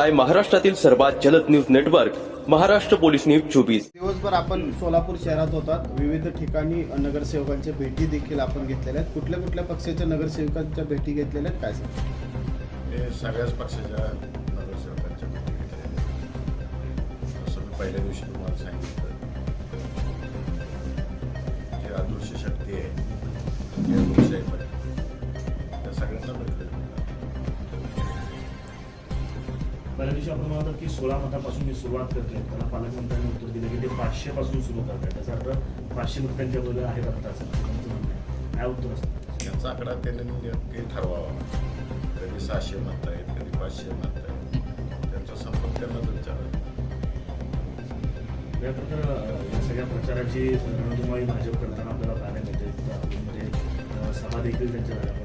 आहे महाराष्ट्रातील सर्वात जलद news network Maharashtra police news 24। दिवसभर आपण सोलापूर शहरात होतात, विविध ठिकाणी नगरसेवकांच्या भेटी देखील आपण घेतलेल्या आहेत। कुठल्या कुठल्या पक्षाच्या नगरसेवकांच्या भेटी घेतलेल्या आहेत काय सांग? हे सगळ्याच पक्षाच्या नगरसेवकांच्या भेटी घेतलेल्या आहेत। जसं मी पहिल्या दिवशी तुम्हाला सांगितलं, जी अदृश्य शक्ती आहे या लोकशाहीमध्ये त्या सगळ्यांना भेटले। पहिल्या दिवशी आपण म्हणतो की 16 मतापासून मी सुरुवात करते, त्याला पालकमंत्र्यांनी उत्तर दिलं की ते 500 पासून सुरू करतात। त्याचा अर्थ 500 मत त्यांच्याबरोबर आहेत आता असं काय उत्तर असतं? यांचा आकडा त्यांनी ठरवावा। कधी 600 मत आहेत, कधी 500 मत आहेत, त्यांचा संपर्क त्यांनाच विचारावा। या प्रकारे या सगळ्या प्रचाराची रणधुमाळी भाजप करताना आपल्याला पाहायला मिळते। म्हणजे सभा देखील त्यांच्या झाल्या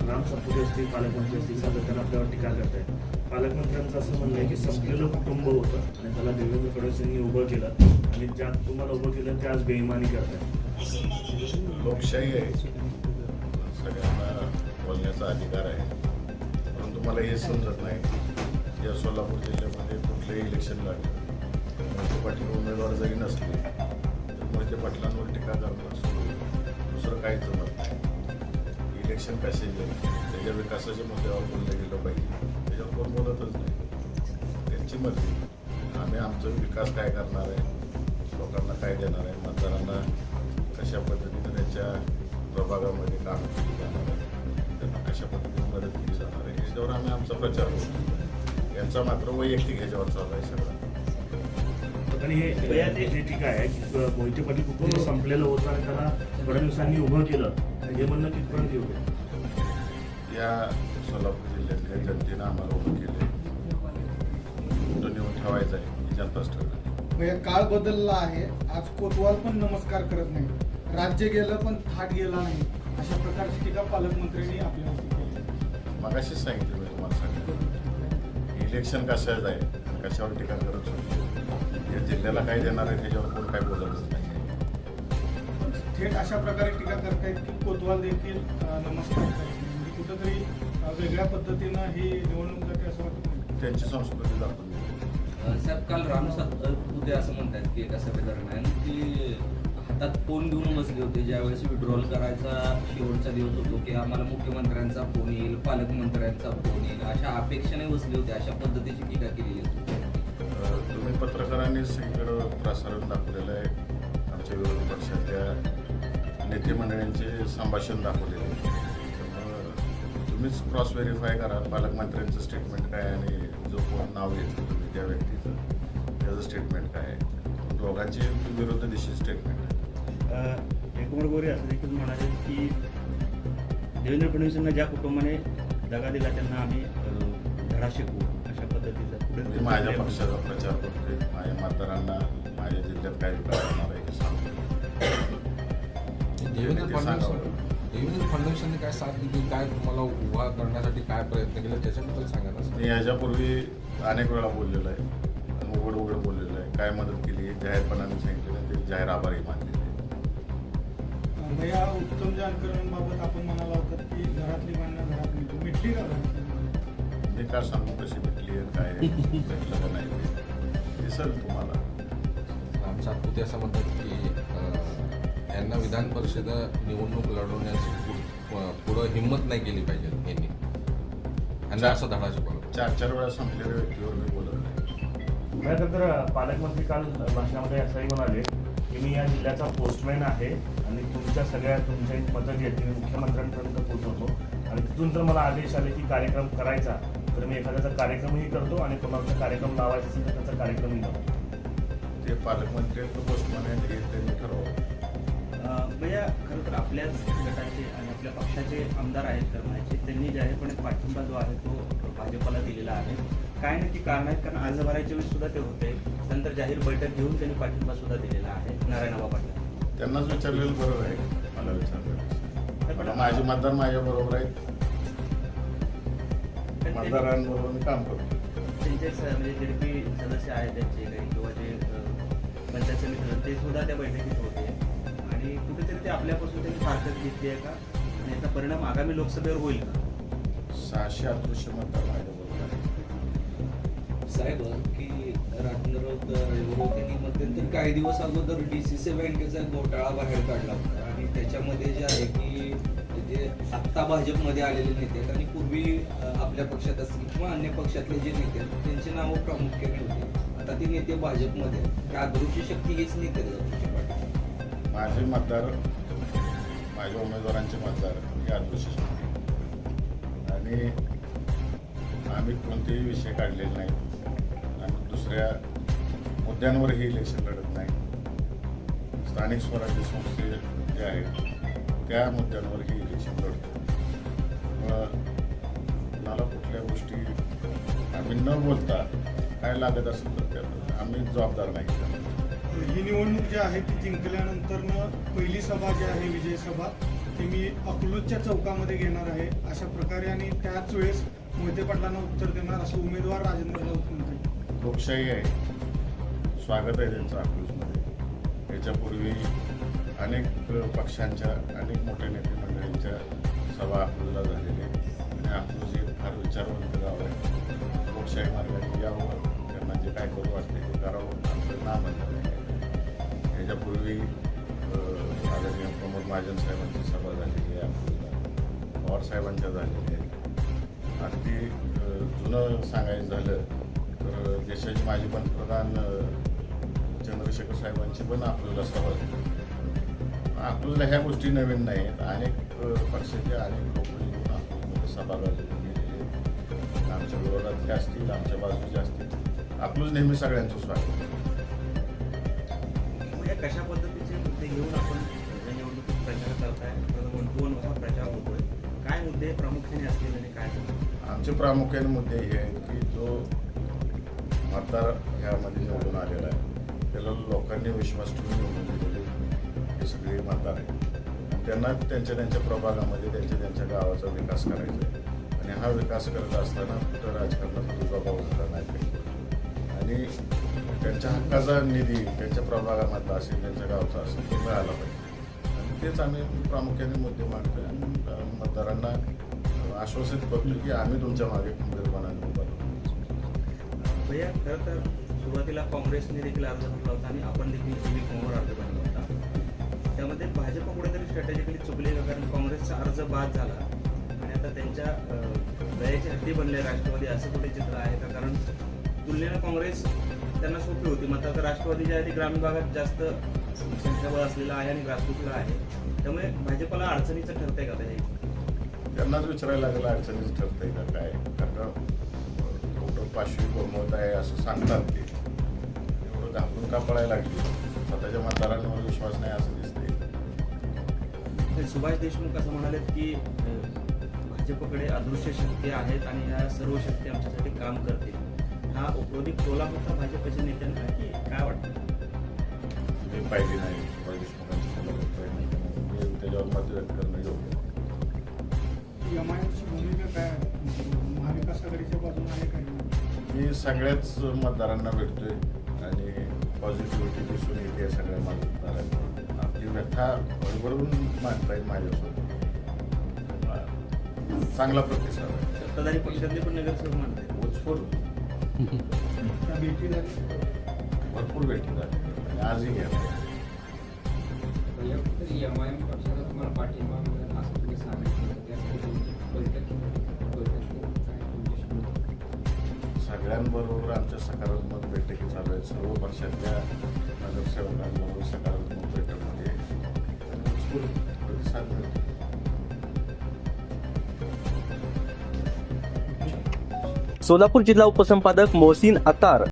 राम सातपुते असतील, पालकमंत्री असतील, सातत्यानं आपल्यावर टीका करतायत। पालकमंत्र्यांचं असं म्हणणं आहे की संपलेलं कुटुंब होतं आणि त्याला देवेंद्र फडणवीस यांनी उभं केलं आणि ज्या कुटुंबाला उभं केलं ते आज बेईमानी करतायत। लोकशाही आहे, सगळ्यांना बोलण्याचा अधिकार आहे, परंतु मला हे समजत नाही या सोलापूर जिल्ह्यामध्ये कुठलंही इलेक्शन लागलं मोहिते पाटील उमेदवार जरी नसले तर मोहिते पाटलांवर टीका करणं सोडून दुसरं काहीच जमत नाही। इलेक्शन कशाचे त्याच्या विकासाच्या मुद्द्यावर बोललं गेलं पाहिजे, त्याच्यावर कोण बोलतच नाही। त्यांची मर्जी, आम्ही आमचं विकास काय करणार आहे, लोकांना काय देणार आहे, मतदारांना कशा पद्धतीने त्यांच्या प्रभागामध्ये काम केली जाणार आहे, त्यांना कशा पद्धतीने मदत केली जाणार आहे, याच्यावर आम्ही आमचा प्रचार करतो। यांचा मात्र वैयक्तिक ह्याच्यावर चालू आहे सगळं। आणि हे टीका आहे की मोहिते पाटील कुटुंब संपलेलं होतं आणि त्याला फडणवीसांनी उभं केलं, हे म्हणणं कितपर्यंत येऊ? या सोलापूर जिल्ह्यातल्या जनतेनं आम्हाला उभं केले, कुठं नेऊन ठेवायचं आहे ही जनताच ठरवली। काळ बदलला आहे, आज कोतवाल पण नमस्कार करत नाही, राज्य गेलं पण थाट गेला नाही, अशा प्रकारची टीका पालकमंत्र्यांनी आपल्यावरती केली। मगाशीच सांगितलं मी तुम्हाला, सांगितलं इलेक्शन कशाचं आहे आणि कशावर टीका करत होती, या जिल्ह्याला काय देणार आहे त्याच्यावर कोण काय बोलतच नाही। थेट अशा प्रकारे टीका करतायत की कोतवाल देखील नमस्कार करत नाही, म्हणजे कुठंतरी वेगळ्या पद्धतीनं ही निवडणूक जाते असं वाटत नाही। त्यांची संस्कृती दाखवली। साहेब, काल राम सातपुते असं म्हणतात की एका सभेदरम्यान की हातात फोन घेऊन बसले होते ज्यावेळेस विड्रॉल करायचा शेवटचा दिवस होतो की आम्हाला मुख्यमंत्र्यांचा फोन येईल, पालकमंत्र्यांचा फोन येईल, अशा अपेक्षेने बसले होते, अशा पद्धतीची टीका केलेली होती। तुम्ही पत्रकारांनी सगळीकडं प्रसारण दाखवलेलं आहे, आमच्या विरोधी पक्षातल्या नेते मंडळींचे संभाषण दाखवलेले, त्यामुळं तुम्हीच क्रॉस व्हेरीफाय करा पालकमंत्र्यांचं स्टेटमेंट काय आणि जो कोण नाव घेतलं तुम्ही त्या व्यक्तीचं त्याचं स्टेटमेंट काय आहे, दोघांची विरुद्ध दिशेची स्टेटमेंट आहे। एकमोड गोरे असं देखील म्हणाले की देवेंद्र फडणवीसांना ज्या कुटुंबाने दगा दिला त्यांना आम्ही धडा शिकवू, अशा पद्धतीचा मी माझ्या पक्षाचा प्रचार करतोय, माझ्या मतदारांना माझ्या जिल्ह्यात काय विकास होणार आहे हे सांगतो। देवेंद्र फडणवीसांनी काय साथ दिली, काय तुम्हाला उभा करण्यासाठी काय प्रयत्न केले त्याच्याबद्दल सांगा ना। मी याच्यापूर्वी अनेक वेळा बोललेलो आहे, उघड बोललेलं आहे, काय मदत केली जाहीरपणाने सांगितलेलं, ते जाहीर आभारी मानलेले। या उत्तम जानकरांबाबत आपण म्हणाला होता की घरातली भांडणं घरात मिटली का? मी काय सांगू कशी भेटली आहे, काय भेटलं का नाही ते दिसेल तुम्हाला। राम सातपुते असं म्हणतात की यांना विधान परिषद निवडणूक लढवण्याची पुढं हिंमत नाही केली पाहिजे यांनी, यांना असं धडा शिकवलं। 4 वेळा संपलेल्या व्यक्तीवर मी बोलत नाही। खरं तर पालकमंत्री काल भाषणामध्ये असंही म्हणाले की मी या जिल्ह्याचा पोस्टमॅन आहे आणि तुमच्या मतं जी आहेत ती मुख्यमंत्र्यांपर्यंत पोहोचवतो आणि तिथून जर मला आदेश आले की कार्यक्रम करायचा तर मी एखाद्याचा कार्यक्रमही करतो आणि कोणाचा कार्यक्रम लावायचा असेल तर त्याचा कार्यक्रमही लावतो। ते पालकमंत्री पोस्टमन आहेत हे त्यांनी ठरवलं। भैया, खरं तर आपल्याच गटाचे आणि आपल्या पक्षाचे आमदार आहेत करण्याचे, त्यांनी जाहीरपणे पाठिंबा जो आहे तो भाजपला दिलेला आहे। काय नक्की कारण आहेत? कारण आज भरायच्या वेळेस सुद्धा ते होते, नंतर जाहीर बैठक घेऊन त्यांनी पाठिंबा सुद्धा दिलेला आहे नारायणराव पाटील। त्यांनाच विचारलेलं बरोबर आहे, मला विचारलं माझे मतदार माझ्या बरोबर आहेत, मतदारांबरोबर मी काम करतो। त्यांचे म्हणजे जेडपी सदस्य आहेत त्यांचे काही किंवा जे पंचायत समिती ते सुद्धा त्या बैठकीत होते आणि कुठेतरी ते आपल्यापासून त्यांनी फारकत घेतली आहे का आणि याचा परिणाम आगामी लोकसभेवर होईल का? 600 अदृश्य मतदार माझ्या बरोबर आहे। साहेब की राजेंद्र राऊत यांनी मध्यंतरी काही दिवस अगोदर DCC बँकेचा एक घोटाळा बाहेर काढला होता आणि त्याच्यामध्ये जे आहे की जे आत्ता भाजपमध्ये आलेले नेते आहेत आणि पूर्वी आपल्या पक्षात असतील किंवा अन्य पक्षातले जे नेते आहेत त्यांची नावं प्रामुख्याने होती. आता ते नेते भाजपमध्ये त्या अदृश्य शक्ती हेच नेते आहेत. माझे मतदार, माझ्या उमेदवारांचे मतदार हे अदृश्य शक्ती आणि आम्ही कोणतेही विषय काढलेले नाहीत. आम्ही दुसऱ्या मुद्द्यांवरही इलेक्शन लढत नाही. स्थानिक स्वराज्य संस्थे जे आहेत त्या मुद्द्यांवरही इलेक्शन लढतो. मला कुठल्या गोष्टी आम्ही न बोलता काय लागत असेल तर त्यात आम्ही जबाबदार नाही. ही निवडणूक जी आहे ती जिंकल्यानंतर पहिली सभा जी आहे विजय सभा ती मी अकलूजच्या चौकामध्ये घेणार आहे अशा प्रकारे आणि त्याच वेळेस मोहिते पाटलांना उत्तर देणार असं उमेदवार राजेंद्र राऊत म्हणतात. लोकशाही आहे, स्वागत आहे त्यांचं अकलूजमध्ये. याच्यापूर्वी अनेक पक्षांच्या अनेक मोठ्या नेते मंडळींच्या सभा अकलूजला झालेल्या आहेत आणि अकलूज हे फार विचारवंत गाव आहे. लोकशाही मार्गाने यावं, त्यांना जे काय करू वाटते ते करावं, आमचं नाम आहे. याच्यापूर्वी आदरणीय प्रमोद महाजन साहेबांची सभा झालेली आहे अकलूजला, पवार साहेबांच्या झालेली आहे. अगदी जुनं सांगायचं झालं तर देशाचे माजी पंतप्रधान चंद्रशेखर साहेबांची पण अकलूजला सभा झाली. अकलूजला ह्या गोष्टी नवीन नाहीत. अनेक पक्षाचे अनेक लोक येऊन अकलूजमध्ये सभा गेलेले, आमच्या विरोधातले असतील, आमच्या बाजूचे असतील. अकलूज नेहमी सगळ्यांचं स्वागत. कशा पद्धतीचे मुद्दे घेऊन आपण या निवडणुकीत प्रचार करताय? वन टू वन असा प्रचार होतोय. काय मुद्दे प्रामुख्याने असतील आणि काय? आमचे प्रामुख्याने मुद्दे हे आहेत की जो मतदार ह्यामध्ये निवडून आलेला आहे त्याला लोकांनी विश्वास ठेवून निवडून दिलेले हे सगळे मतदार आहेत आणि त्यांना त्यांच्या त्यांच्या प्रभागामध्ये त्यांच्या गावाचा विकास करायचा आहे आणि हा विकास करत असताना कुठं राजकारणाचा दुजाभाव झाला नाही पाहिजे आणि त्यांच्या हक्काचा निधी त्यांच्या प्रभागामधला असेल, त्यांच्या गावचा असेल, तो मिळाला पाहिजे. आणि तेच आम्ही प्रामुख्याने मुद्दे मांडतोय आणि मतदारांना आश्वासित करतो की आम्ही तुमच्या मागे खंबीरपणाने उभा राहू. भैया, खरं तर सुरुवातीला काँग्रेसने देखील अर्ज भरला होता आणि आपण देखील EVCOMवर अर्ज भरला होता. त्यामध्ये भाजप कुठेतरी स्ट्रॅटेजिकली चुकले का? कारण काँग्रेसचा अर्ज बाद झाला आणि आता त्यांच्या दयाची हड्डी बनले राष्ट्रवादी असं कुठे चित्र आहे का? कारण तुलनेनं काँग्रेस त्यांना सोपी होती. मात्र आता राष्ट्रवादी जे आहे ती ग्रामीण भागात जास्त संख्याबळ असलेला आहे आणि ग्रासरूटला आहे. त्यामुळे भाजपला अडचणीचं ठरतंय का हे? त्यांनाच विचारायला लागलं अडचणीच ठरतंय का काय? कारण एवढं पाचवी बहुमत आहे असं सांगतात ते, एवढं घाबरून का पळायला लागली? स्वतःच्या मतदारांवर विश्वास नाही असं दिसतंय. सुभाष देशमुख असं म्हणालेत की भाजपकडे अदृश्य शक्ती आहेत आणि ह्या सर्व शक्ती आमच्यासाठी काम करतील. हा उपरोधिक टोला होता भाजपच्या नेत्यांना की काय वाटतं? मी पाहिजे नाही सुभाष देशमुखांची मुलाखत पाहिजे नाही, मी त्याच्यावर मत व्यक्त करणं योग्य. MIMची भूमिका काय महाविकास आघाडीच्या बाजूने आहे काय? मी सगळ्याच मतदारांना भेटतोय आणि पॉझिटिव्हिटी दिसून येते सगळ्या मतदारांना. आपली व्यथा बळबळून मांडतायत माझ्यासोबत. चांगला प्रतिसाद आहे. सत्ताधारी पक्षातले पण नगरसेवक म्हणतात उत्स्फूर्त त्या भेटी झाली, भरपूर भेटी झाली आणि आजही घ्या. MIM पक्षाचा तुम्हाला पाठिंबा मिळेल असं तुम्ही सांगितलं, त्यासाठी सगळ्यांबरोबर आमच्या सकारात्मक बैठकी चालू आहेत. सर्व पक्षातल्या नगरसेवकांबरोबर सकारात्मक बैठकमध्ये उत्स्फूर्त प्रतिसाद मिळतो. सोलापूर जिल्हा उपसंपादक मोहसिन अतार